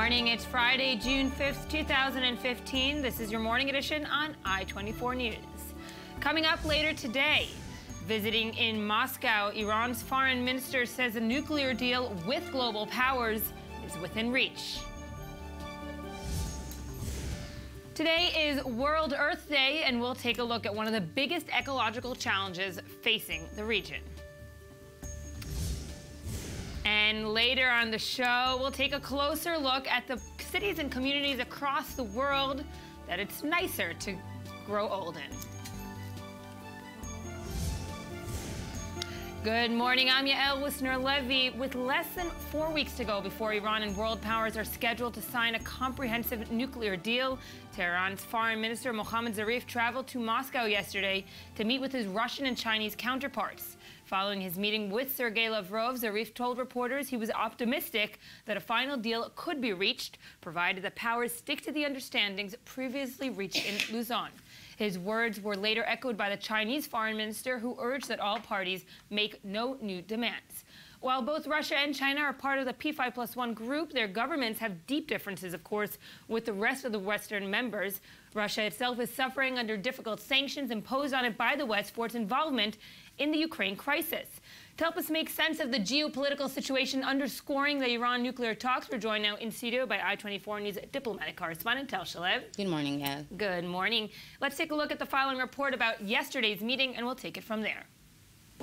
morning. It's Friday, June 5th, 2015. This is your morning edition on I-24 News. Coming up later today, visiting in Moscow, Iran's foreign minister says a nuclear deal with global powers is within reach. Today is World Earth Day, and we'll take a look at one of the biggest ecological challenges facing the region. And later on the show, we'll take a closer look at the cities and communities across the world that it's nicer to grow old in. Good morning, I'm Yael Wisner-Levy. With less than 4 weeks to go before Iran and world powers are scheduled to sign a comprehensive nuclear deal, Tehran's foreign minister Mohammad Zarif traveled to Moscow yesterday to meet with his Russian and Chinese counterparts. Following his meeting with Sergei Lavrov, Zarif told reporters he was optimistic that a final deal could be reached, provided the powers stick to the understandings previously reached in Luzon. His words were later echoed by the Chinese foreign minister, who urged that all parties make no new demands. While both Russia and China are part of the P5+1 group, their governments have deep differences, of course, with the rest of the Western members. Russia itself is suffering under difficult sanctions imposed on it by the West for its involvement in the Ukraine crisis. To help us make sense of the geopolitical situation underscoring the Iran nuclear talks, we're joined now in studio by I-24 News diplomatic correspondent Tel Shalev. Good morning, Yael. Good morning. Let's take a look at the following report about yesterday's meeting, and we'll take it from there.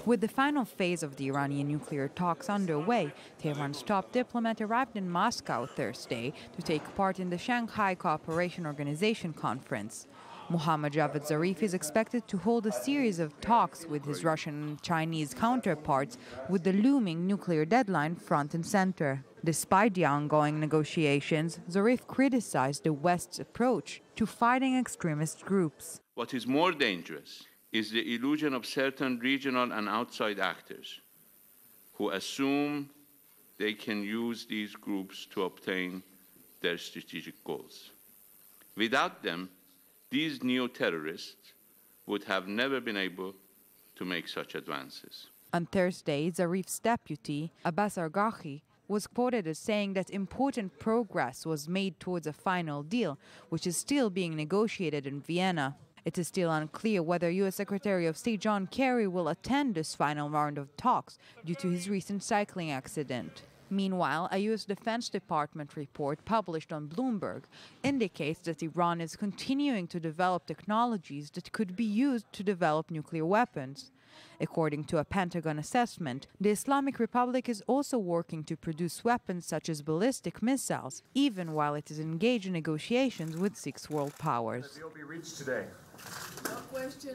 With the final phase of the Iranian nuclear talks underway, Tehran's top diplomat arrived in Moscow Thursday to take part in the Shanghai Cooperation Organization conference. Mohammad Javad Zarif is expected to hold a series of talks with his Russian and Chinese counterparts, with the looming nuclear deadline front and center. Despite the ongoing negotiations, Zarif criticized the West's approach to fighting extremist groups. What is more dangerous is the illusion of certain regional and outside actors who assume they can use these groups to obtain their strategic goals. Without them, these neo-terrorists would have never been able to make such advances. On Thursday, Zarif's deputy, Abbas Arghachi, was quoted as saying that important progress was made towards a final deal, which is still being negotiated in Vienna. It is still unclear whether U.S. Secretary of State John Kerry will attend this final round of talks due to his recent cycling accident. Meanwhile, a U.S. Defense Department report published on Bloomberg indicates that Iran is continuing to develop technologies that could be used to develop nuclear weapons. According to a Pentagon assessment, the Islamic Republic is also working to produce weapons such as ballistic missiles, even while it is engaged in negotiations with 6 world powers. The deal be reached today. No question.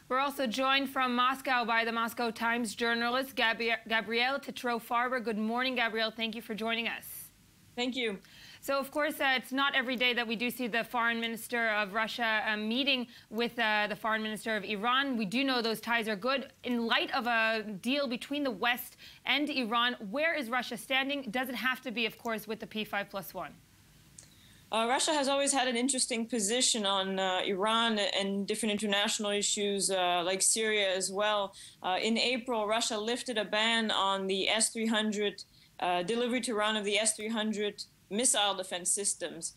We're also joined from Moscow by the Moscow Times journalist Gabrielle Tetreault-Farber. Good morning, Gabrielle. Thank you for joining us. Thank you. So, of course, it's not every day that we do see the foreign minister of Russia meeting with the foreign minister of Iran. We do know those ties are good. In light of a deal between the West and Iran, where is Russia standing? Does it have to be, of course, with the P5+1? Russia has always had an interesting position on Iran and different international issues like Syria as well. In April, Russia lifted a ban on the S-300, delivery to Iran of the S-300 missile defense systems.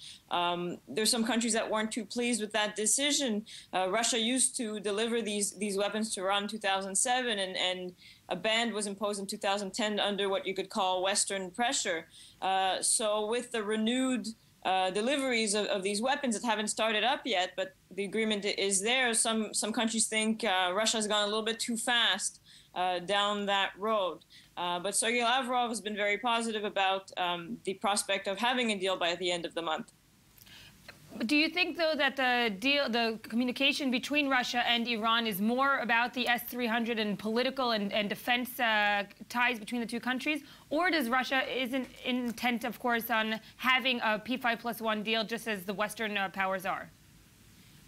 There's some countries that weren't too pleased with that decision. Russia used to deliver these weapons to Iran in 2007, and a ban was imposed in 2010 under what you could call Western pressure. So with the renewed deliveries of these weapons that haven't started up yet, but the agreement is there. Some countries think Russia has gone a little bit too fast down that road. But Sergei Lavrov has been very positive about the prospect of having a deal by the end of the month. Do you think, though, that the communication between Russia and Iran is more about the S-300 and political and defense ties between the two countries? Or does Russia isn't intent, of course, on having a P5+1 deal just as the Western powers are?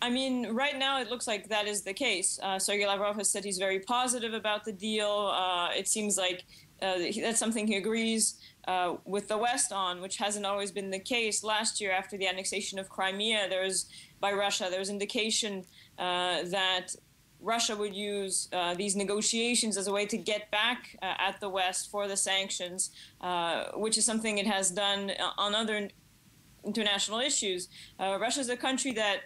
I mean, right now it looks like that is the case. Sergei Lavrov has said he's very positive about the deal. It seems like that's something he agrees with the West on, which hasn't always been the case. Last year, after the annexation of Crimea, by Russia, there was indication that Russia would use these negotiations as a way to get back at the West for the sanctions, which is something it has done on other international issues. Russia is a country that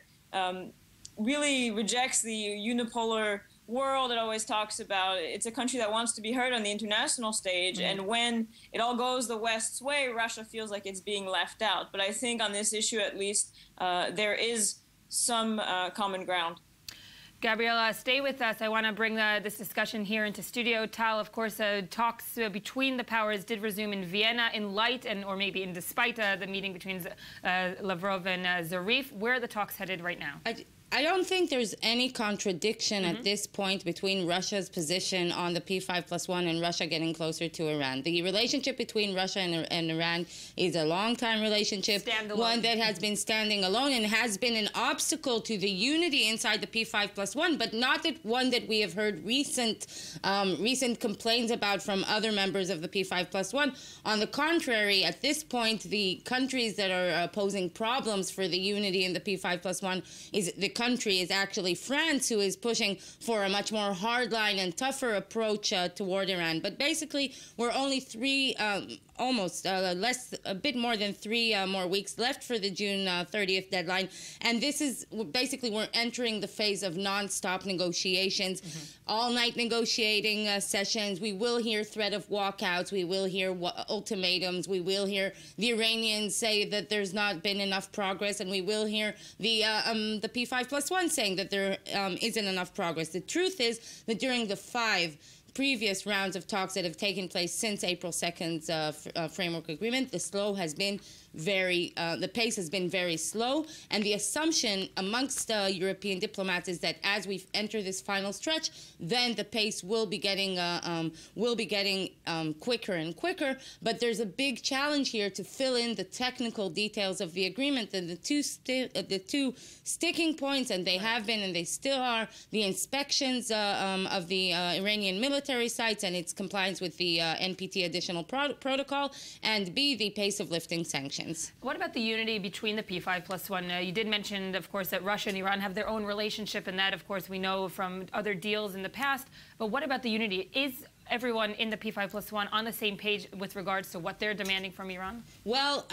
really rejects the unipolar world it always talks about. It's a country that wants to be heard on the international stage, and when it all goes the West's way, Russia feels like it's being left out. But I think on this issue, at least, there is some common ground. Gabriela, stay with us. I want to bring this discussion here into studio. Tal, of course, talks between the powers did resume in Vienna in light or maybe in despite the meeting between Lavrov and Zarif. Where are the talks headed right now? I don't think there's any contradiction at this point between Russia's position on the P5+1 and Russia getting closer to Iran. The relationship between Russia and Iran is a long-time relationship, one that has been standing alone and has been an obstacle to the unity inside the P5+1, but not one that we have heard recent complaints about from other members of the P5+1. On the contrary, at this point, the countries that are posing problems for the unity in the P5+1 is actually France, who is pushing for a much more hardline and tougher approach toward Iran. But basically, we're only a bit more than 3 more weeks left for the June 30th deadline. And this is basically, we're entering the phase of non-stop negotiations, all-night negotiating sessions. We will hear threat of walkouts. We will hear ultimatums. We will hear the Iranians say that there's not been enough progress. And we will hear the P5+1 saying that there isn't enough progress. The truth is that during the 5 previous rounds of talks that have taken place since April 2nd's framework agreement, the pace has been very slow, and the assumption amongst European diplomats is that as we enter this final stretch, then the pace will be getting quicker and quicker. But there's a big challenge here to fill in the technical details of the agreement, and the two sticking points, and they have been and they still are, the inspections of the Iranian military sites and its compliance with the NPT additional protocol, and B, the pace of lifting sanctions. What about the unity between the P5+1? You did mention, of course, that Russia and Iran have their own relationship, and that, of course, we know from other deals in the past. But what about the unity? Is everyone in the P5+1 on the same page with regards to what they're demanding from Iran? Well,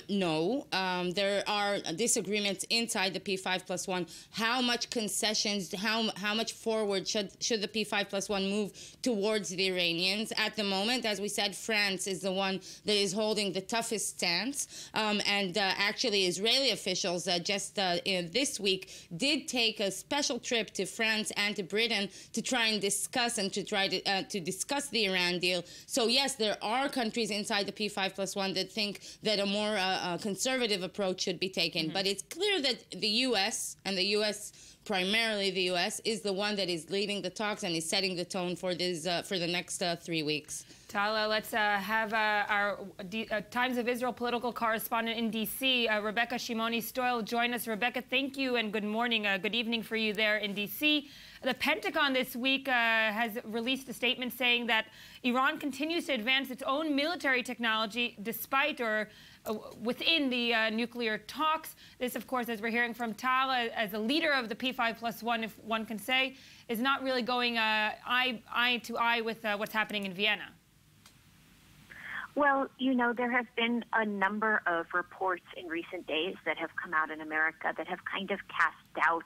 no. There are disagreements inside the P5+1. How much concessions, how much forward should the P5+1 move towards the Iranians? At the moment, as we said, France is the one that is holding the toughest stance. And actually, Israeli officials just this week did take a special trip to France and to Britain to try and discuss the Iran deal. So yes, there are countries inside the P5+1 that think that a more conservative approach should be taken. But it's clear that the U.S. and the U.S. primarily the U.S. is the one that is leading the talks and is setting the tone for this for the next 3 weeks. Tala, let's have our Times of Israel political correspondent in D.C., Rebecca Shimoni-Stoyle, join us. Rebecca, thank you, and good morning, good evening for you there in D.C. The Pentagon this week has released a statement saying that Iran continues to advance its own military technology despite or within the nuclear talks. This, of course, as we're hearing from Tal, as a leader of the P5+1, if one can say, is not really going eye to eye with what's happening in Vienna. Well, you know, there have been a number of reports in recent days that have come out in America that have kind of cast doubt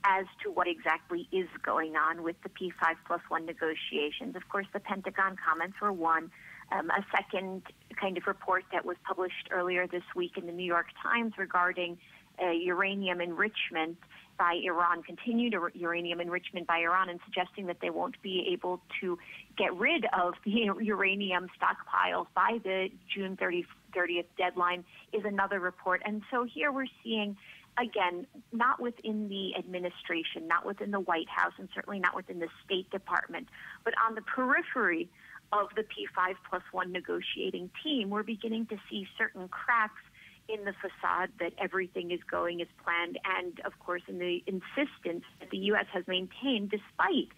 as to what exactly is going on with the P5+1 negotiations. Of course, the Pentagon comments were one. A second kind of report that was published earlier this week in the New York Times regarding uranium enrichment by Iran, continued uranium enrichment by Iran, and suggesting that they won't be able to get rid of the uranium stockpiles by the June 30th deadline is another report. And so here we're seeing, again, not within the administration, not within the White House, and certainly not within the State Department, but on the periphery of the P5+1 negotiating team, we're beginning to see certain cracks in the facade that everything is going as planned, and, of course, in the insistence that the U.S. has maintained, despite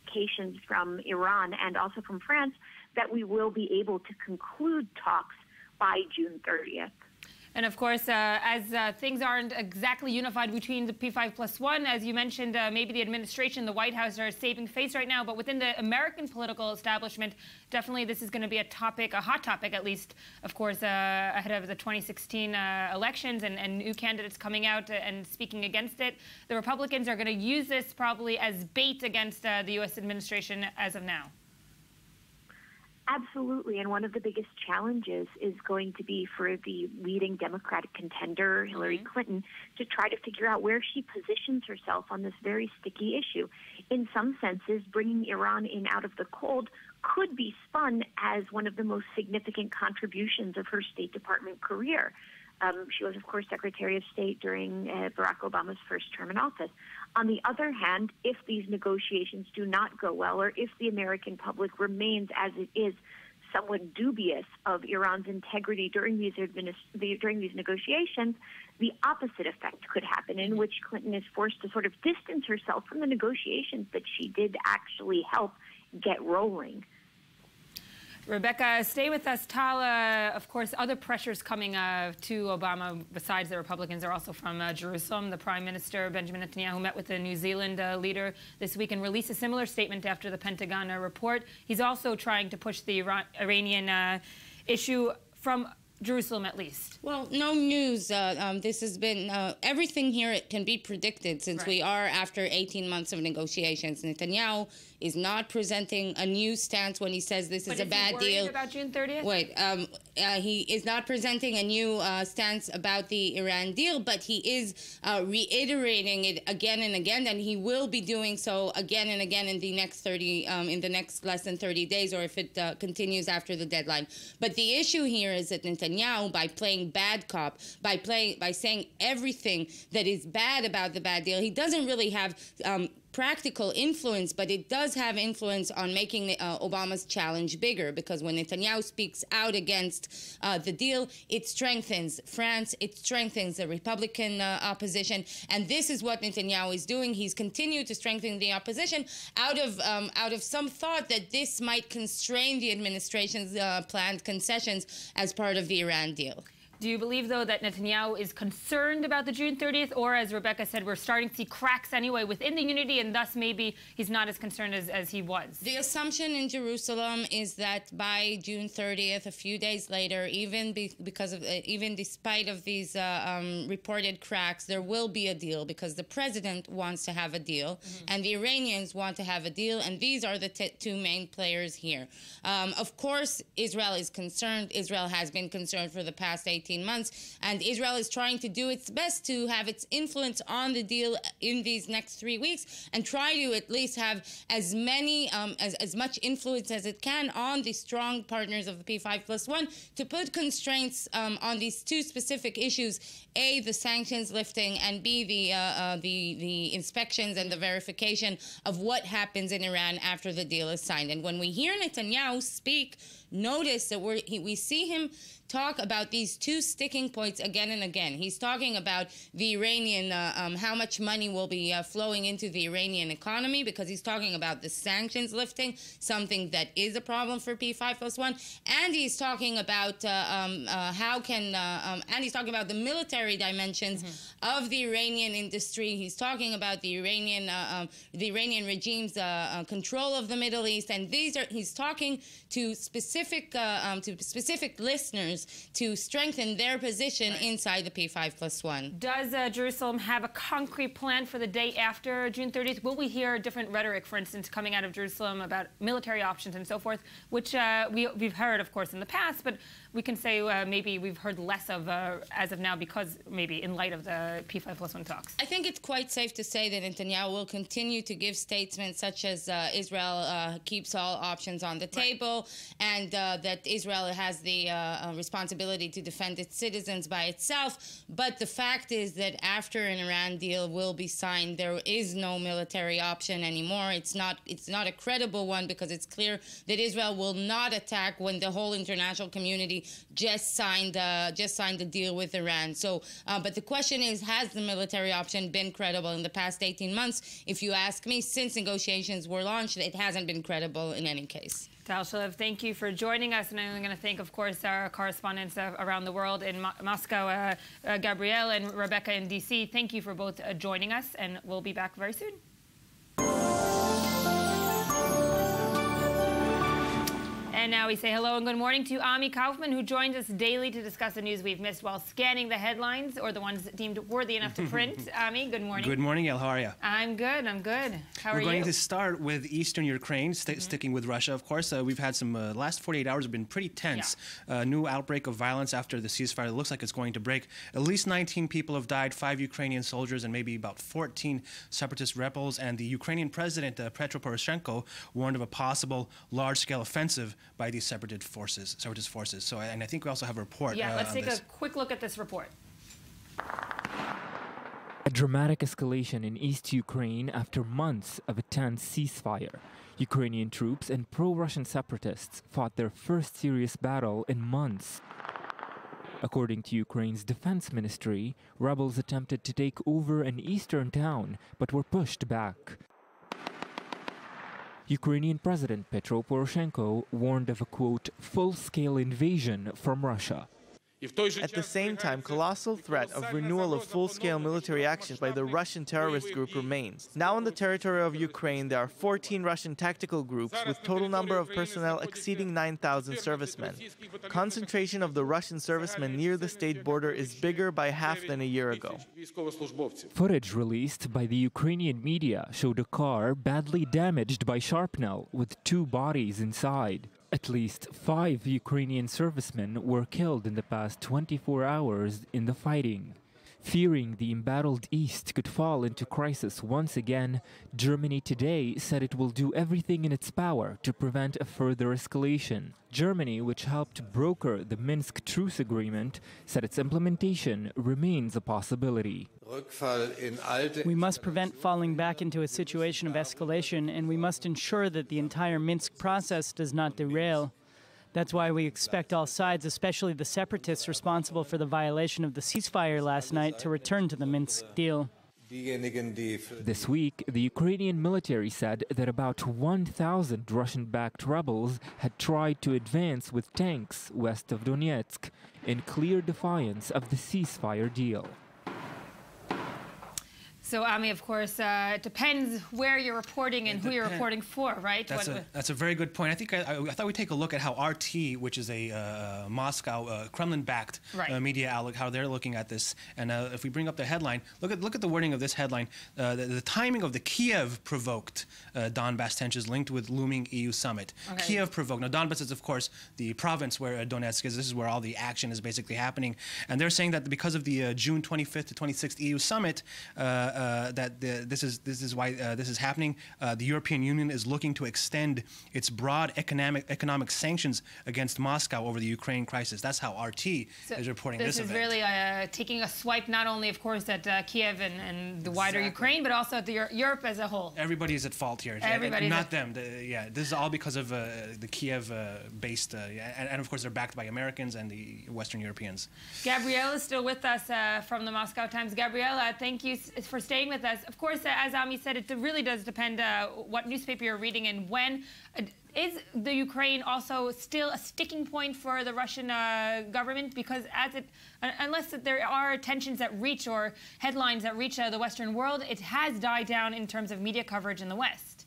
indications from Iran and also from France, that we will be able to conclude talks by June 30th. And of course, as things aren't exactly unified between the P5+1, as you mentioned, maybe the administration, the White House are saving face right now. But within the American political establishment, definitely this is going to be a topic, a hot topic at least, of course, ahead of the 2016 elections and new candidates coming out and speaking against it. The Republicans are going to use this probably as bait against the U.S. administration as of now. Absolutely, and one of the biggest challenges is going to be for the leading Democratic contender, Hillary Clinton, to try to figure out where she positions herself on this very sticky issue. In some senses, bringing Iran in out of the cold could be spun as one of the most significant contributions of her State Department career. She was, of course, Secretary of State during Barack Obama's first term in office. On the other hand, if these negotiations do not go well, or if the American public remains as it is somewhat dubious of Iran's integrity during these negotiations, the opposite effect could happen, in which Clinton is forced to sort of distance herself from the negotiations that she did actually help get rolling. Rebecca, stay with us. Tala, of course, other pressures coming to Obama besides the Republicans are also from Jerusalem. The Prime Minister, Benjamin Netanyahu, met with the New Zealand leader this week and released a similar statement after the Pentagon report. He's also trying to push the Iranian issue from Jerusalem, at least. Well, no news. This has been, everything here it can be predicted since we are after 18 months of negotiations. Netanyahu is not presenting a new stance when he says this is a bad deal. About June 30th? Wait, he is not presenting a new stance about the Iran deal, but he is reiterating it again and again, and he will be doing so again and again in the next less than 30 days, or if it continues after the deadline. But the issue here is that Netanyahu, by playing bad cop, by saying everything that is bad about the bad deal, he doesn't really have practical influence, but it does have influence on making Obama's challenge bigger, because when Netanyahu speaks out against the deal, it strengthens France, it strengthens the Republican opposition, and this is what Netanyahu is doing. He's continued to strengthen the opposition out of some thought that this might constrain the administration's planned concessions as part of the Iran deal. Do you believe, though, that Netanyahu is concerned about the June 30th? Or, as Rebecca said, we're starting to see cracks anyway within the unity, and thus maybe he's not as concerned as he was? The assumption in Jerusalem is that by June 30th, a few days later, even despite of these reported cracks, there will be a deal, because the president wants to have a deal, and the Iranians want to have a deal, and these are the two main players here. Of course, Israel is concerned. Israel has been concerned for the past 18 months, and Israel is trying to do its best to have its influence on the deal in these next 3 weeks, and try to at least have as much influence as it can on the strong partners of the P5+1 to put constraints on these two specific issues: A, the sanctions lifting, and B, the inspections and the verification of what happens in Iran after the deal is signed. And when we hear Netanyahu speak, notice that we see him talk about these two sticking points again and again. He's talking about the Iranian, how much money will be flowing into the Iranian economy, because he's talking about the sanctions lifting, something that is a problem for P5+1, and he's talking about and he's talking about the military dimensions of the Iranian industry. He's talking about the Iranian regime's control of the Middle East, and he's talking to specific listeners to strengthen their position inside the P5+1. Does Jerusalem have a concrete plan for the day after June 30th? Will we hear different rhetoric, for instance, coming out of Jerusalem about military options and so forth, which we've heard, of course, in the past, but we can say maybe we've heard less of as of now, because maybe in light of the P5+1 talks? I think it's quite safe to say that Netanyahu will continue to give statements such as Israel keeps all options on the table, and that Israel has the responsibility to defend its citizens by itself. But the fact is that after an Iran deal will be signed, there is no military option anymore. It's not a credible one, because it's clear that Israel will not attack when the whole international community just signed a deal with Iran. So, but the question is, has the military option been credible in the past 18 months? If you ask me, since negotiations were launched, it hasn't been credible in any case. Tal Shalev, thank you for joining us. And I'm going to thank, of course, our correspondents around the world in Moscow, Gabrielle and Rebecca in D.C. Thank you for both joining us, and we'll be back very soon. And now we say hello and good morning to Ami Kaufman, who joins us daily to discuss the news we've missed while scanning the headlines or the ones deemed worthy enough to print. Ami, good morning. Good morning, El. How are you? I'm good. I'm good. How are you? We're going to start with eastern Ukraine, sticking with Russia, of course. We've had some last 48 hours have been pretty tense. Yeah. New outbreak of violence after the ceasefire. It looks like it's going to break. At least 19 people have died, 5 Ukrainian soldiers and maybe about 14 separatist rebels. And the Ukrainian president, Petro Poroshenko, warned of a possible large-scale offensive by these separatist forces. So, and I think we also have a report. Yeah, let's take a quick look at this report. A dramatic escalation in East Ukraine after months of a tense ceasefire. Ukrainian troops and pro-Russian separatists fought their first serious battle in months. According to Ukraine's defense ministry, rebels attempted to take over an eastern town but were pushed back. Ukrainian President Petro Poroshenko warned of a, quote, full-scale invasion from Russia. At the same time, colossal threat of renewal of full-scale military actions by the Russian terrorist group remains. Now in the territory of Ukraine, there are 14 Russian tactical groups with total number of personnel exceeding 9,000 servicemen. Concentration of the Russian servicemen near the state border is bigger by half than a year ago. Footage released by the Ukrainian media showed a car badly damaged by shrapnel with 2 bodies inside. At least 5 Ukrainian servicemen were killed in the past 24 hours in the fighting. Fearing the embattled East could fall into crisis once again, Germany today said it will do everything in its power to prevent a further escalation. Germany, which helped broker the Minsk truce agreement, said its implementation remains a possibility. We must prevent falling back into a situation of escalation, and we must ensure that the entire Minsk process does not derail. That's why we expect all sides, especially the separatists responsible for the violation of the ceasefire last night, to return to the Minsk deal. This week, the Ukrainian military said that about 1,000 Russian-backed rebels had tried to advance with tanks west of Donetsk in clear defiance of the ceasefire deal. So, Ami, of course, it depends where you're reporting and who you're reporting for, right? That's a very good point. I think I thought we'd take a look at how RT, which is a Moscow, Kremlin-backed media outlet, how they're looking at this. And if we bring up the headline, look at the wording of this headline. The timing of the Kiev-provoked Donbass tensions linked with looming EU summit. Okay. Kiev-provoked. Now, Donbass is, of course, the province where Donetsk is. This is where all the action is basically happening. And they're saying that because of the June 25th to 26th EU summit, this is why this is happening. The European Union is looking to extend its broad economic sanctions against Moscow over the Ukraine crisis. That's how RT is reporting this event. This is really taking a swipe not only, of course, at Kiev and the wider Ukraine, but also at Europe as a whole. Everybody is at fault here. Not them. This is all because of the Kiev-based, and of course they're backed by Americans and the Western Europeans. Gabrielle is still with us from the Moscow Times. Gabrielle, thank you for staying with us. Of course, as Ami said, it really does depend what newspaper you're reading and when. Is the Ukraine also still a sticking point for the Russian government? Because unless there are tensions that reach or headlines that reach the Western world, it has died down in terms of media coverage in the West.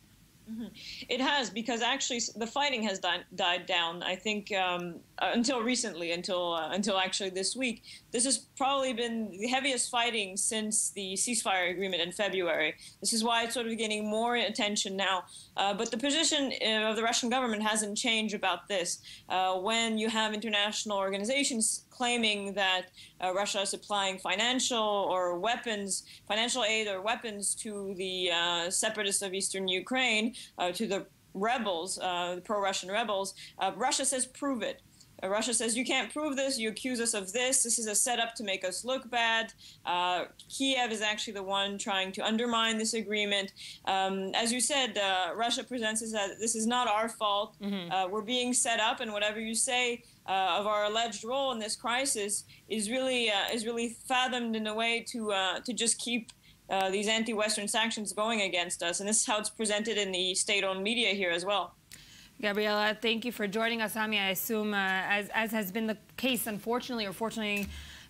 Mm-hmm. It has, because actually the fighting has died down, I think, until recently, until actually this week. This has probably been the heaviest fighting since the ceasefire agreement in February. This is why it's sort of getting more attention now. But the position of the Russian government hasn't changed about this. When you have international organizations claiming that Russia is supplying financial aid or weapons to the separatists of eastern Ukraine, to the rebels, the pro-Russian rebels, Russia says, prove it. Russia says, you can't prove this, you accuse us of this, this is a setup to make us look bad. Kiev is actually the one trying to undermine this agreement. As you said, Russia presents this as, this is not our fault. Mm-hmm. We're being set up, and whatever you say of our alleged role in this crisis is really fathomed in a way to just keep these anti-Western sanctions going against us. And this is how it's presented in the state-owned media here as well. Gabriela, thank you for joining us. Ami, I assume, as has been the case, unfortunately or fortunately,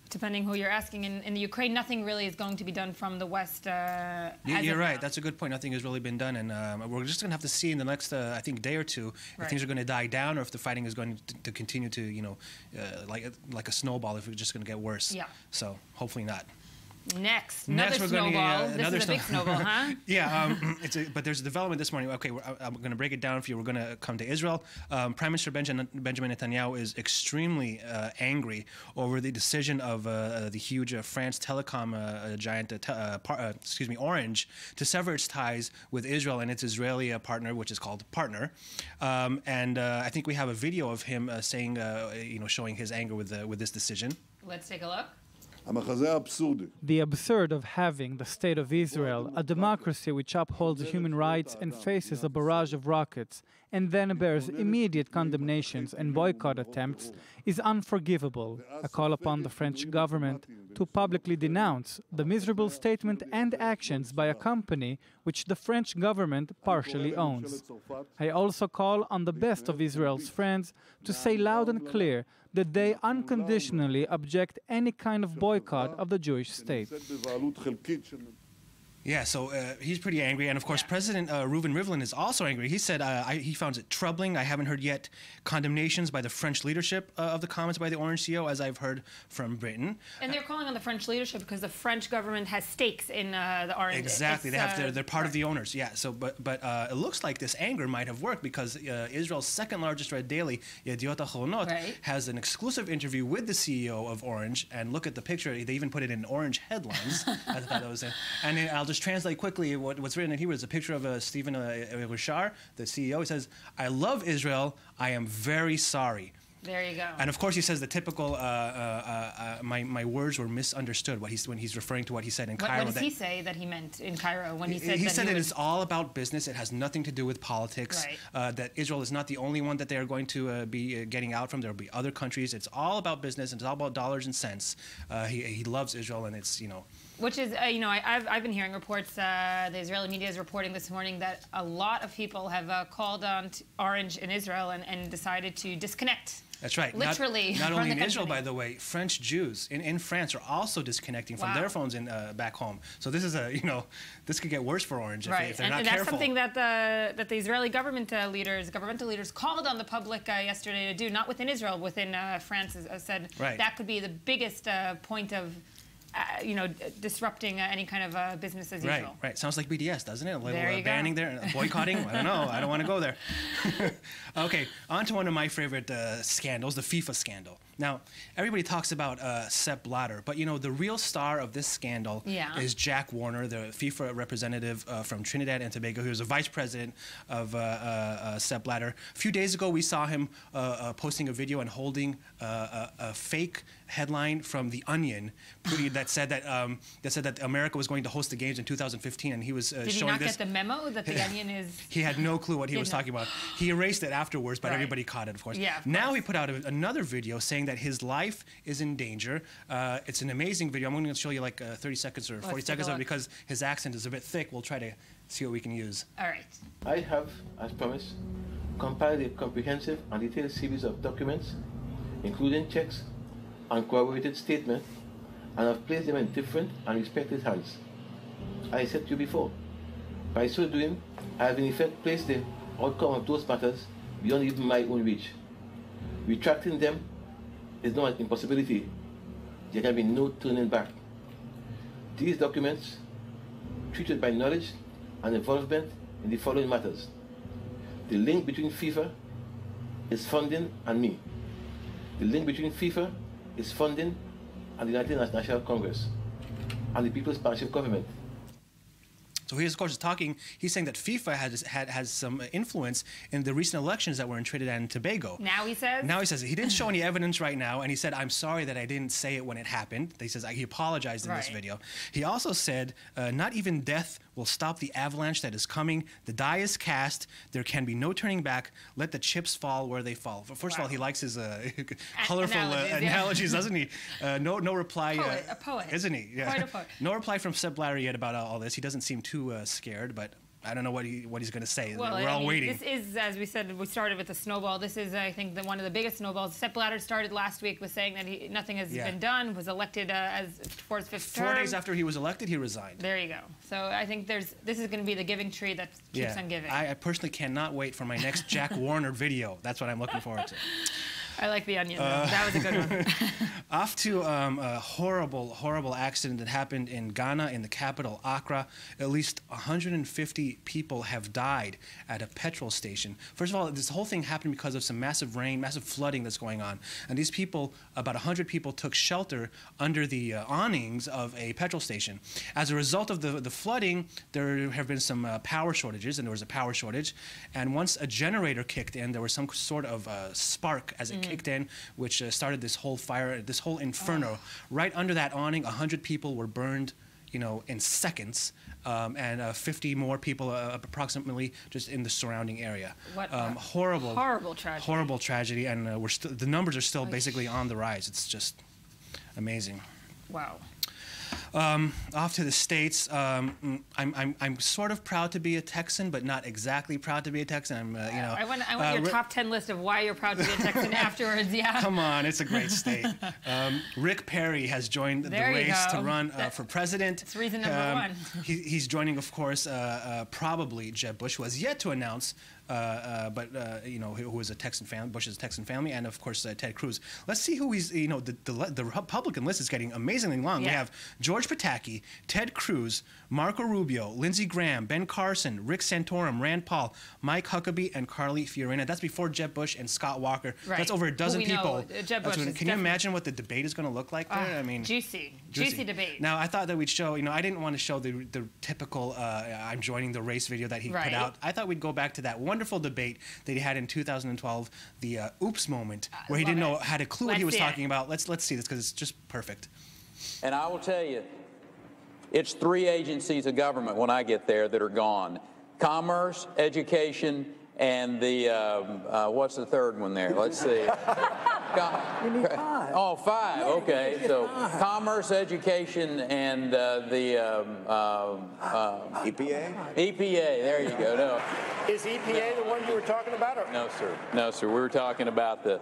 depending who you're asking, in the Ukraine, nothing really is going to be done from the West. You're right. That's a good point. Nothing has really been done, and we're just going to have to see in the next, I think, day or two if things are going to die down or if the fighting is going to continue to, like a snowball, if it's just going to get worse. Yeah. So hopefully not. Next another snowball. This is a big snowball, huh? Yeah, but there's a development this morning. Okay, I'm going to break it down for you. We're going to come to Israel. Prime Minister Benjamin Netanyahu is extremely angry over the decision of the huge France telecom giant, Orange, to sever its ties with Israel and its Israeli partner, which is called Partner. And I think we have a video of him saying, showing his anger with this decision. Let's take a look. The absurd of having the State of Israel, a democracy which upholds human rights and faces a barrage of rockets, and then bears immediate condemnations and boycott attempts, is unforgivable. A call upon the French government to publicly denounce the miserable statement and actions by a company which the French government partially owns. I also call on the best of Israel's friends to say loud and clear that they unconditionally object any kind of boycott of the Jewish state. Yeah, so he's pretty angry. And, of course, President Reuven Rivlin is also angry. He said he found it troubling. I haven't heard yet condemnations by the French leadership of the comments by the Orange CEO, as I've heard from Britain. And they're calling on the French leadership because the French government has stakes in the Orange. Exactly. They're part of the owners, yeah. So, but it looks like this anger might have worked because Israel's second largest red daily, Yediot Ahronot, has an exclusive interview with the CEO of Orange. And look at the picture. They even put it in orange headlines. I thought that was it. And I'll just translate quickly what's written in Hebrew. It's a picture of Stephen Richard, the CEO. He says, "I love Israel. I am very sorry." There you go. And of course, he says the typical, my words were misunderstood. When he's referring to what he said in Cairo. What does he say that he meant in Cairo when he said? He said that it's all about business. It has nothing to do with politics. Right. That Israel is not the only one that they are going to be getting out from. There will be other countries. It's all about business. And it's all about dollars and cents. He loves Israel, and it's Which is, I've been hearing reports. The Israeli media is reporting this morning that a lot of people have called on Orange in Israel and decided to disconnect. That's right. Literally. Not only in Israel, by the way, French Jews in France are also disconnecting from their phones back home. So this is this could get worse for Orange if they're not careful. And that's something that the Israeli governmental leaders called on the public yesterday to do, not within Israel, within France, said that could be the biggest point of disrupting any kind of business as usual. Right. Sounds like BDS, doesn't it? A little banning there, boycotting. I don't know. I don't want to go there. Okay, on to one of my favorite scandals, the FIFA scandal. Now, everybody talks about Sepp Blatter, but the real star of this scandal is Jack Warner, the FIFA representative from Trinidad and Tobago. He was a vice president of Sepp Blatter. A few days ago, we saw him posting a video and holding a fake headline from The Onion that said that America was going to host the games in 2015, and he was showing this. Did he not get the memo that The Onion is? He had no clue what he was talking about. He erased it afterwards, but everybody caught it, of course. Yeah, now he put out another video saying that his life is in danger. It's an amazing video. I'm going to show you like 30 seconds or 40 seconds of it because his accent is a bit thick. We'll try to see what we can use. All right. I have, as promised, compiled a comprehensive and detailed series of documents, including checks and corroborated statements, and have placed them in different and respected hands. I said to you before, by so doing, I have in effect placed the outcome of those matters beyond even my own reach. Retracting them is not an impossibility. There can be no turning back. These documents, treated by knowledge and involvement in the following matters: the link between FIFA, its funding, and me. The link between FIFA, its funding, and the United National Congress, and the People's Partnership Government. So he, of course, is talking. He's saying that FIFA has some influence in the recent elections that were in Trinidad and Tobago. Now he says? Now he says he didn't show any evidence right now, and he said, "I'm sorry that I didn't say it when it happened." He says he apologized in this video. He also said, "Not even death will stop the avalanche that is coming. The die is cast. There can be no turning back. Let the chips fall where they fall." First of all, he likes his colorful analogies, doesn't he? No reply. A poet, isn't he? Yeah. Quite a poet. No reply from Sepp Blatter yet about all this. He doesn't seem too scared, but I don't know what he's going to say. Well, we're all waiting. This is, as we said, we started with a snowball. This is, I think, one of the biggest snowballs. Sepp Blatter started last week with saying that nothing has been done, was elected for his fifth term. 4 days after he was elected, he resigned. There you go. So I think this is going to be the giving tree that keeps on giving. I personally cannot wait for my next Jack Warner video. That's what I'm looking forward to. I like the onion, though. That was a good one. Off to a horrible accident that happened in Ghana, in the capital, Accra. At least 150 people have died at a petrol station. First of all, this whole thing happened because of some massive rain, massive flooding that's going on. And these people, about 100 people, took shelter under the awnings of a petrol station. As a result of the flooding, there have been some power shortages, and there was a power shortage. And once a generator kicked in, there was some sort of spark as it kicked in, which started this whole fire, this whole inferno. Right under that awning, 100 people were burned, in seconds, and 50 more people approximately just in the surrounding area. What horrible tragedy. Horrible tragedy, and the numbers are still basically on the rise. It's just amazing. Wow. Off to the States. I'm sort of proud to be a Texan, but not exactly proud to be a Texan. I want your top 10 list of why you're proud to be a Texan afterwards. Yeah. Come on, it's a great state. Rick Perry has joined the race to run for president. That's reason number one. He's joining, of course, probably Jeb Bush, who has yet to announce. Who is a Texan family, Bush's Texan family, and of course Ted Cruz. Let's see who he's. The Republican list is getting amazingly long. Yeah. We have George Pataki, Ted Cruz, Marco Rubio, Lindsey Graham, Ben Carson, Rick Santorum, Rand Paul, Mike Huckabee, and Carly Fiorina. That's before Jeb Bush and Scott Walker. Right. That's over a dozen people. Jeb Bush can you imagine what the debate is going to look like there? I mean, juicy debate. Now I thought that we'd show. I didn't want to show the typical I'm joining the race video that he put out. I thought we'd go back to that wonderful debate that he had in 2012, the oops moment, where he had a clue what he was talking about. Let's see this because it's just perfect. And I will tell you, it's 3 agencies of government when I get there that are gone: commerce, education, and the what's the third one there? Let's see. You need 5. Oh, 5. Okay, so commerce, education, and the EPA. EPA. There you go. No. Is EPA the one you were talking about? Or? No, sir. No, sir. We were talking about the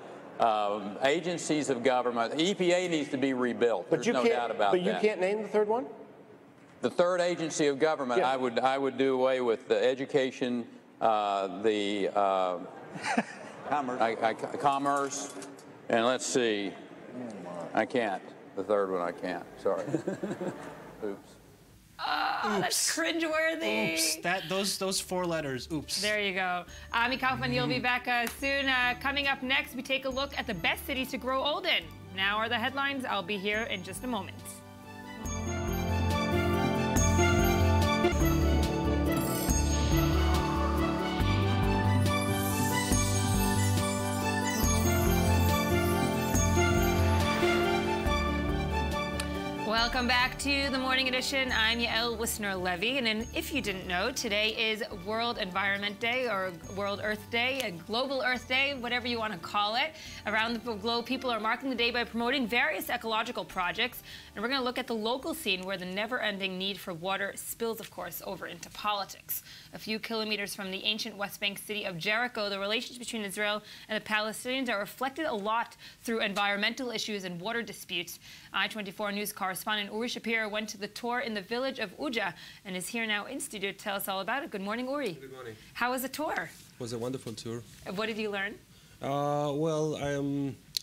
agencies of government. EPA needs to be rebuilt. There's no doubt about that. But you can't name the third one? The third agency of government, yeah. I would do away with the education, commerce, and let's see. I can't. The third one I can't. Sorry. Oops. That's cringeworthy. Oops. Those 4 letters. Oops. There you go. Ami Kaufman, you'll be back soon. Coming up next, we take a look at the best cities to grow old in. Now are the headlines. I'll be here in just a moment. Welcome back to the Morning Edition. I'm Yael Wisner-Levy, and if you didn't know, today is World Environment Day, or World Earth Day, a Global Earth Day, whatever you want to call it. Around the globe, people are marking the day by promoting various ecological projects, and we're going to look at the local scene where the never-ending need for water spills, of course, over into politics. A few kilometers from the ancient West Bank city of Jericho, the relations between Israel and the Palestinians are reflected a lot through environmental issues and water disputes. I-24 News correspondent Uri Shapiro went to the tour in the village of Auja and is here now in studio to tell us all about it. Good morning, Uri. Good morning. How was the tour? It was a wonderful tour. What did you learn?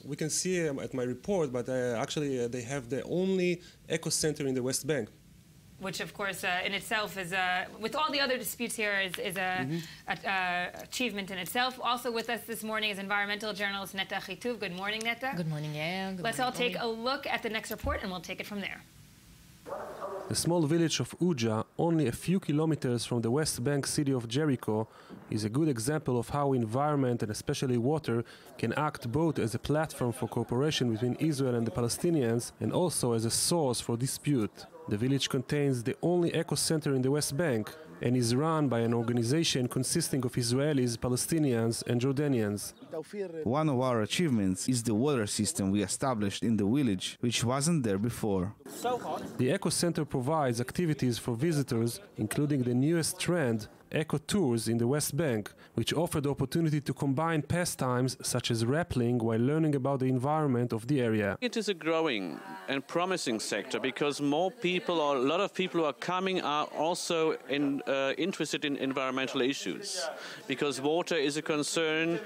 We can see at my report, but actually they have the only eco center in the West Bank. Which, of course, in itself is, with all the other disputes here, is a achievement in itself. Also with us this morning is environmental journalist Netta Chituv. Good morning, Netta. Good morning, yeah. Let's all take a look at the next report, and we'll take it from there. The small village of Auja, only a few kilometers from the West Bank city of Jericho, is a good example of how environment, and especially water, can act both as a platform for cooperation between Israel and the Palestinians, and also as a source for dispute. The village contains the only eco center in the West Bank and is run by an organization consisting of Israelis, Palestinians, and Jordanians. One of our achievements is the water system we established in the village, which wasn't there before. The eco center provides activities for visitors, including the newest trend, eco-tours in the West Bank, which offer the opportunity to combine pastimes such as rappelling while learning about the environment of the area. It is a growing and promising sector because more people, or a lot of people who are coming, are also interested in environmental issues, because water is a concern.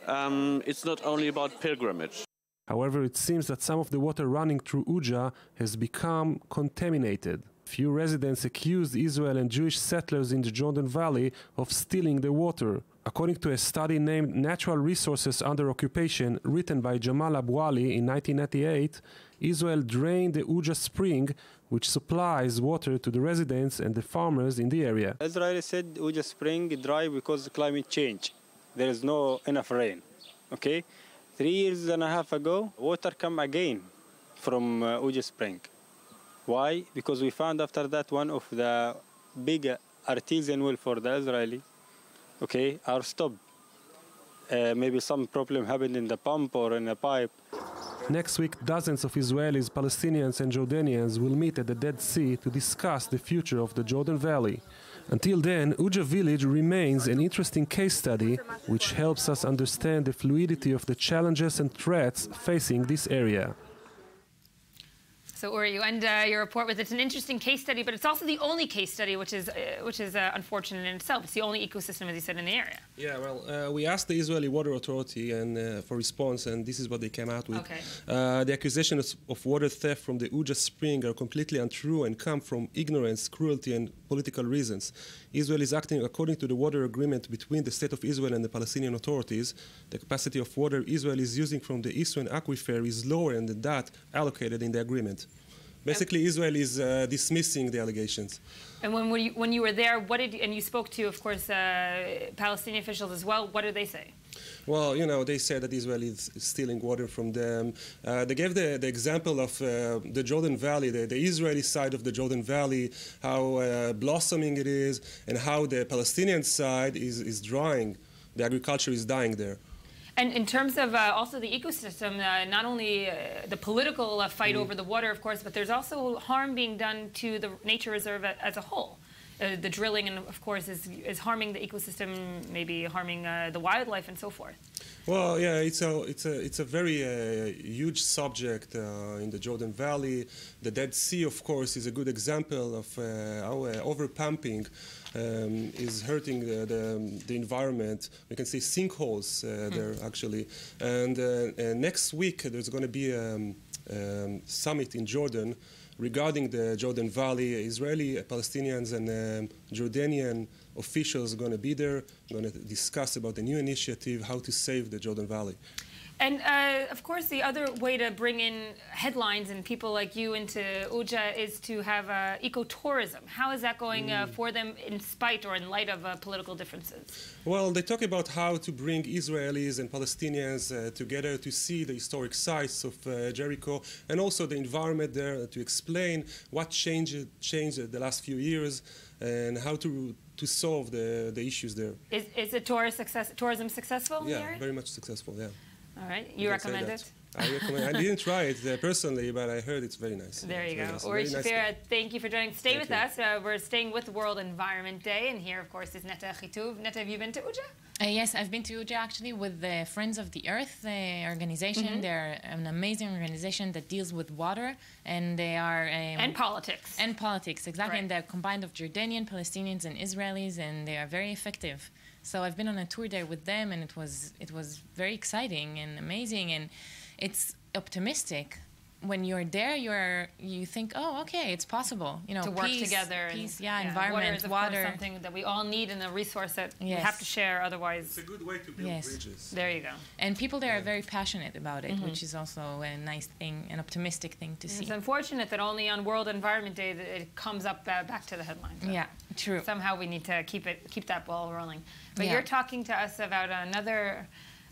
It's not only about pilgrimage. However, it seems that some of the water running through Auja has become contaminated. Few residents accused Israel and Jewish settlers in the Jordan Valley of stealing the water. According to a study named Natural Resources Under Occupation, written by Jamal Abu Ali in 1998, Israel drained the Auja spring, which supplies water to the residents and the farmers in the area. Israel said Auja spring dry because of climate change. There is no enough rain. Okay? 3.5 years ago, water come again from Auja spring. Why? Because we found after that one of the big artesian well for the Israeli, okay, are stopped. Maybe some problem happened in the pump or in the pipe. Next week, dozens of Israelis, Palestinians and Jordanians will meet at the Dead Sea to discuss the future of the Jordan Valley. Until then, Auja village remains an interesting case study which helps us understand the fluidity of the challenges and threats facing this area. So Uri, you end your report with, it's an interesting case study, but it's also the only case study, which is unfortunate in itself. It's the only ecosystem, as you said, in the area. Yeah, well, we asked the Israeli Water Authority for response, and this is what they came out with. Okay. The accusations of water theft from the Auja spring are completely untrue and come from ignorance, cruelty, and political reasons. Israel is acting according to the water agreement between the State of Israel and the Palestinian authorities. The capacity of water Israel is using from the eastern aquifer is lower than that allocated in the agreement. Basically, Israel is dismissing the allegations. And when you were there, and you spoke to, of course, Palestinian officials as well, what did they say? Well, you know, they said that Israel is stealing water from them. They gave the example of the Jordan Valley, the Israeli side of the Jordan Valley, how blossoming it is, and how the Palestinian side is drying. The agriculture is dying there. And in terms of also the ecosystem, not only the political fight over the water, of course, but there's also harm being done to the nature reserve as a whole. The drilling, and of course, is harming the ecosystem, maybe harming the wildlife and so forth. Well, yeah, it's a very huge subject in the Jordan Valley. The Dead Sea, of course, is a good example of how overpumping is hurting the environment. We can see sinkholes there, actually. And next week, there's going to be a summit in Jordan regarding the Jordan Valley. Israeli, Palestinians, and Jordanian officials are going to be there, going to discuss about the new initiative, how to save the Jordan Valley. And, of course, the other way to bring in headlines and people like you into Auja is to have ecotourism. How is that going for them in spite or in light of political differences? Well, they talk about how to bring Israelis and Palestinians together to see the historic sites of Jericho and also the environment there, to explain what changed the last few years and how to solve the issues there. Is the tourism successful in the area? Yeah, very much successful, yeah. All right. You recommend it? I recommend. I didn't try it personally, but I heard it's very nice. There you go. Nice. Uri Shafira, thank you for joining. Stay with us. We're staying with World Environment Day, and here, of course, is Netta Chituv. Netta, have you been to Auja? Yes, I've been to Auja actually with the Friends of the Earth organization. They're an amazing organization that deals with water, and they are and politics. And politics, exactly. Right. And they're combined of Jordanian, Palestinians, and Israelis, and they are very effective. So I've been on a tour there with them, and it was very exciting and amazing, and it's optimistic. When you're there, you think, oh, okay, it's possible. You know, to work together. Peace, environment, water is, of course, something that we all need and a resource that we have to share. Otherwise, it's a good way to build bridges. There you go. And people there are very passionate about it, which is also a nice thing, an optimistic thing to see. It's unfortunate that only on World Environment Day that it comes up back to the headlines. Yeah, true. Somehow we need to keep that ball rolling. But you're talking to us about another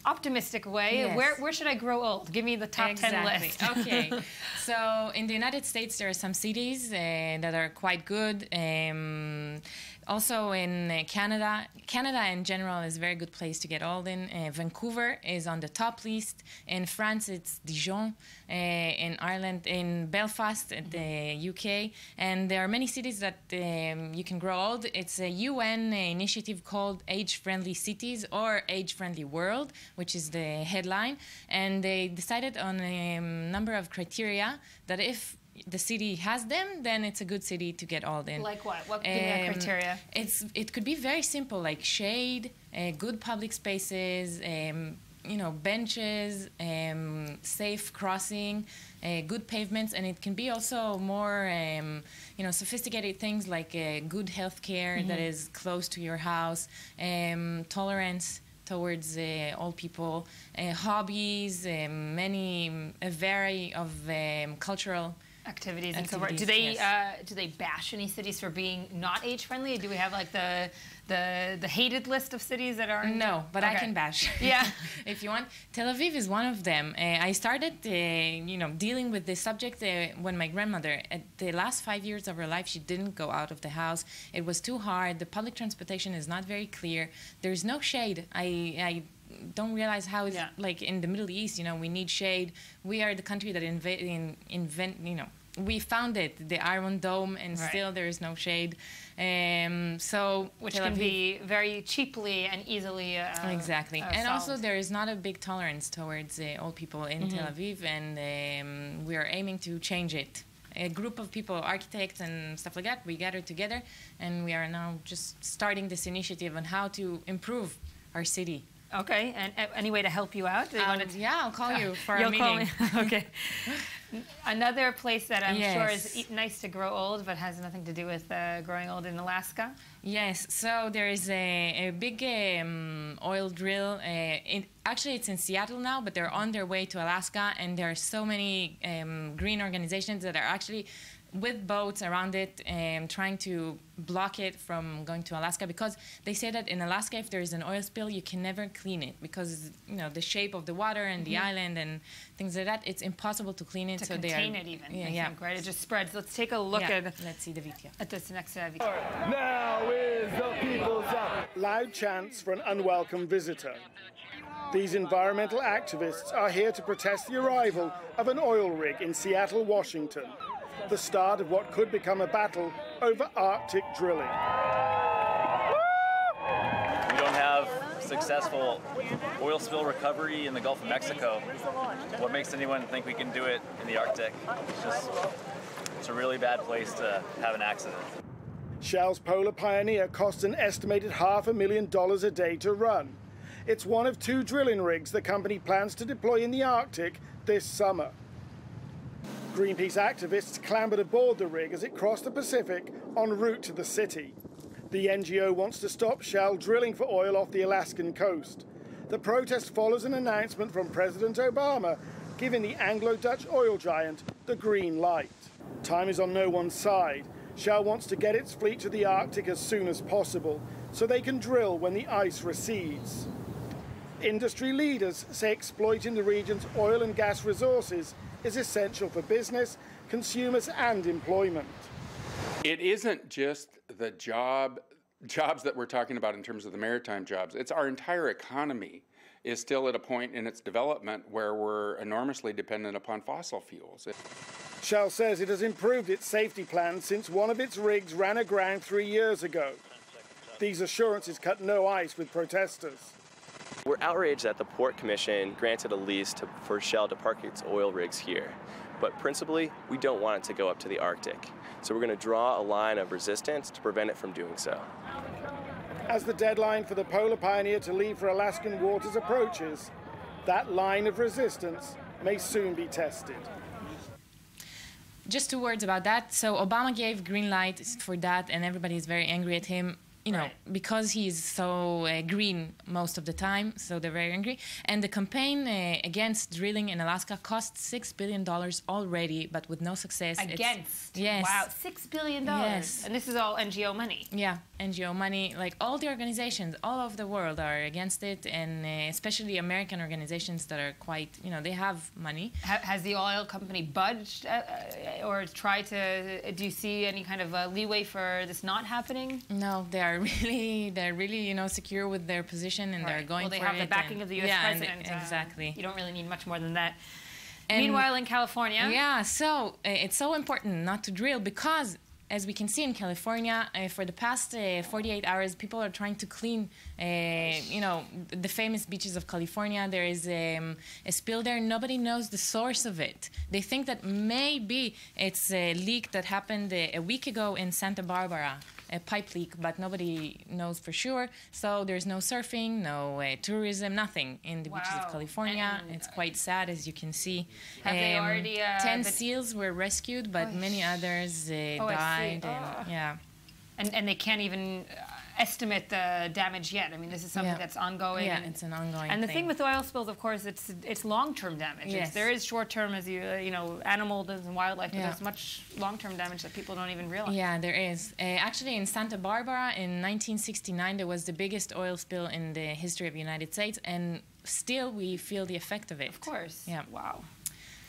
optimistic way. Yes. Where should I grow old? Give me the top 10 list. Okay. So in the United States, there are some cities that are quite good. Also in Canada in general is a very good place to get old in. Vancouver is on the top list. In France, it's Dijon. In Ireland, in Belfast, the UK. And there are many cities that you can grow old. It's a UN initiative called Age-Friendly Cities or Age-Friendly World, which is the headline. And they decided on a number of criteria that if the city has them, then it's a good city to get old in. Like what? What give me a criteria? It could be very simple, like shade, good public spaces, benches, safe crossing, good pavements, and it can be also more, sophisticated things like good health care that is close to your house, tolerance towards old people, hobbies, a variety of cultural activities and so forth. Do they bash any cities for being not age friendly? Do we have like the hated list of cities that are? No, but I can bash. Yeah, if you want. Tel Aviv is one of them. I started, dealing with this subject when my grandmother, at the last 5 years of her life, she didn't go out of the house. It was too hard. The public transportation is not very clear. There's no shade. I don't realize how it's like in the Middle East, we need shade. We are the country that we founded the Iron Dome, and still there is no shade. Which can be very cheaply and easily exactly. And solved. Also there is not a big tolerance towards old people in Tel Aviv, and we are aiming to change it. A group of people, architects and stuff like that, we gathered together, and we are now just starting this initiative on how to improve our city. Okay, and any way to help you out? I'll call you for a meeting. Call me. Okay. Another place that I'm sure is nice to grow old, but has nothing to do with growing old in Alaska. Yes, so there is a big oil drill. Actually, it's in Seattle now, but they're on their way to Alaska, and there are so many green organizations that are actually with boats around it, trying to block it from going to Alaska, because they say that in Alaska, if there is an oil spill, you can never clean it because the shape of the water and the island and things like that, it's impossible to clean it. To contain it even, I think, right? It just spreads. Let's take a look let's see the video. At this next video. Now is the people's hour. Loud chants for an unwelcome visitor. These environmental activists are here to protest the arrival of an oil rig in Seattle, Washington. The start of what could become a battle over Arctic drilling. We don't have successful oil spill recovery in the Gulf of Mexico. What makes anyone think we can do it in the Arctic? It's a really bad place to have an accident. Shell's Polar Pioneer costs an estimated $500,000 a day to run. It's one of 2 drilling rigs the company plans to deploy in the Arctic this summer. Greenpeace activists clambered aboard the rig as it crossed the Pacific en route to the city. The NGO wants to stop Shell drilling for oil off the Alaskan coast. The protest follows an announcement from President Obama giving the Anglo-Dutch oil giant the green light. Time is on no one's side. Shell wants to get its fleet to the Arctic as soon as possible so they can drill when the ice recedes. Industry leaders say exploiting the region's oil and gas resources is essential for business, consumers and employment. It isn't just the jobs that we're talking about in terms of the maritime jobs. It's our entire economy is still at a point in its development where we're enormously dependent upon fossil fuels. Shell says it has improved its safety plans since one of its rigs ran aground 3 years ago. These assurances cut no ice with protesters. We're outraged that the Port Commission granted a lease for Shell to park its oil rigs here. But principally, we don't want it to go up to the Arctic. So we're going to draw a line of resistance to prevent it from doing so. As the deadline for the Polar Pioneer to leave for Alaskan waters approaches, that line of resistance may soon be tested. Just 2 words about that. So Obama gave green light for that, and everybody is very angry at him. Because he's so green most of the time, so they're very angry. And the campaign against drilling in Alaska cost $6 billion already, but with no success. Against? Yes. Wow, $6 billion. Yes. And this is all NGO money. Yeah. NGO money. Like all the organizations all over the world are against it, and especially American organizations that are quite, they have money. Has the oil company budged or tried to? Do you see any kind of leeway for this not happening? No, they're really, secure with their position, and they're going for it. Well, they have the backing of the U.S. president. Exactly. You don't really need much more than that. And meanwhile, in California, so it's so important not to drill because, as we can see in California, for the past 48 hours, people are trying to clean, the famous beaches of California. There is a spill there. Nobody knows the source of it. They think that maybe it's a leak that happened a week ago in Santa Barbara, a pipe leak, but nobody knows for sure. So there's no surfing, no tourism, nothing in the beaches of California. It's quite sad, as you can see. Have they already 10 seals were rescued, but many others died. And they can't even estimate the damage yet. I mean, this is something that's ongoing. Yeah, it's an ongoing And the thing with oil spills, of course, it's long-term damage. Yes. There is short-term, as animals and wildlife, but there's much long-term damage that people don't even realize. Yeah, there is. Actually, in Santa Barbara in 1969, there was the biggest oil spill in the history of the United States, and still we feel the effect of it. Of course. Yeah. Wow.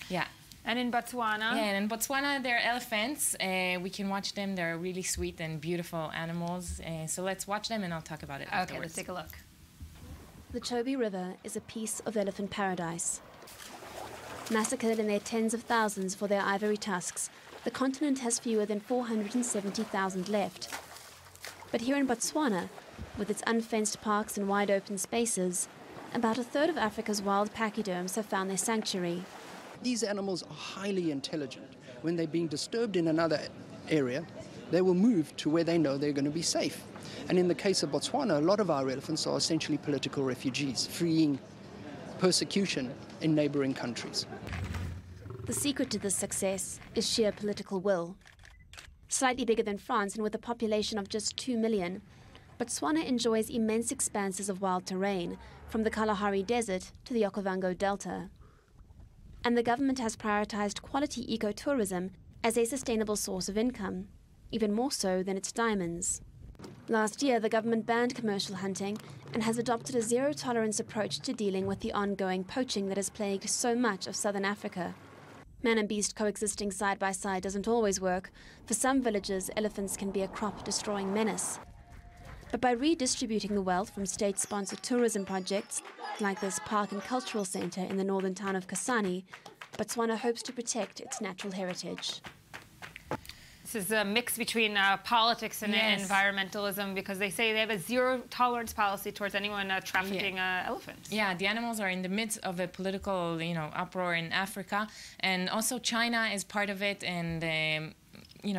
Yeah. And in Botswana? Yeah, and in Botswana, there are elephants. We can watch them. They're really sweet and beautiful animals. So let's watch them, and I'll talk about it afterwards. Okay, let's take a look. The Chobe River is a piece of elephant paradise. Massacred in their tens of thousands for their ivory tusks, the continent has fewer than 470,000 left. But here in Botswana, with its unfenced parks and wide open spaces, about a third of Africa's wild pachyderms have found their sanctuary. These animals are highly intelligent. When they're being disturbed in another area, they will move to where they know they're going to be safe. And in the case of Botswana, a lot of our elephants are essentially political refugees, fleeing persecution in neighboring countries. The secret to this success is sheer political will. Slightly bigger than France and with a population of just 2 million, Botswana enjoys immense expanses of wild terrain, from the Kalahari Desert to the Okavango Delta. And the government has prioritized quality ecotourism as a sustainable source of income, even more so than its diamonds. Last year, the government banned commercial hunting and has adopted a zero-tolerance approach to dealing with the ongoing poaching that has plagued so much of southern Africa. Man and beast coexisting side by side doesn't always work. For some villages, elephants can be a crop-destroying menace. But by redistributing the wealth from state-sponsored tourism projects, like this park and cultural centre in the northern town of Kasane, Botswana hopes to protect its natural heritage. This is a mix between politics and environmentalism, because they say they have a zero-tolerance policy towards anyone trafficking elephants. Yeah, the animals are in the midst of a political, uproar in Africa, and also China is part of it, and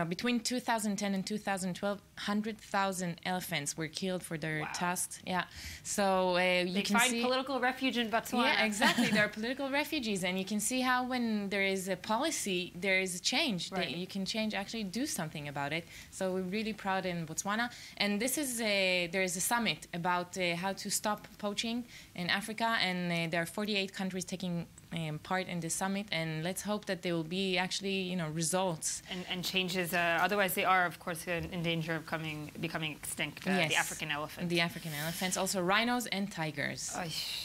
between 2010 and 2012, 100,000 elephants were killed for their tusks. Yeah, so you can see... They find political refuge in Botswana. Yeah, exactly. They're political refugees, and you can see how when there is a policy, there is a change. Right. You can actually do something about it. So we're really proud in Botswana. And this is there is a summit about how to stop poaching in Africa, and there are 48 countries taking part in this summit, and let's hope that there will be actually, results. And changes, otherwise they are, of course, in danger of becoming extinct, the African elephant. The African elephants, also rhinos and tigers.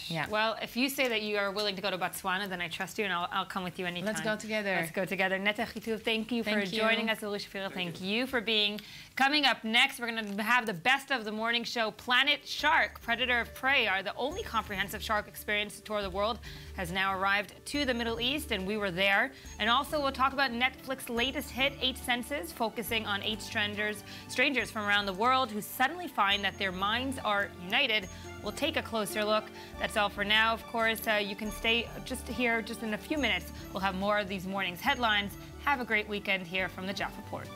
Yeah. Well, if you say that you are willing to go to Botswana, then I trust you, and I'll come with you anytime. Let's go together. Let's go together. Netta Chituv, thank you for joining us. Thank you for being. Coming up next, we're going to have the best of the morning show. Planet Shark, Predator of Prey, are the only comprehensive shark experience to tour the world, has now arrived to the Middle East, and we were there. And also, we'll talk about Netflix's latest hit, 8 Senses, focusing on 8 strangers from around the world who suddenly find that their minds are united. We'll take a closer look. That's all for now. Of course, you can stay just here just in a few minutes. We'll have more of these morning's headlines. Have a great weekend here from the Jaffa Port.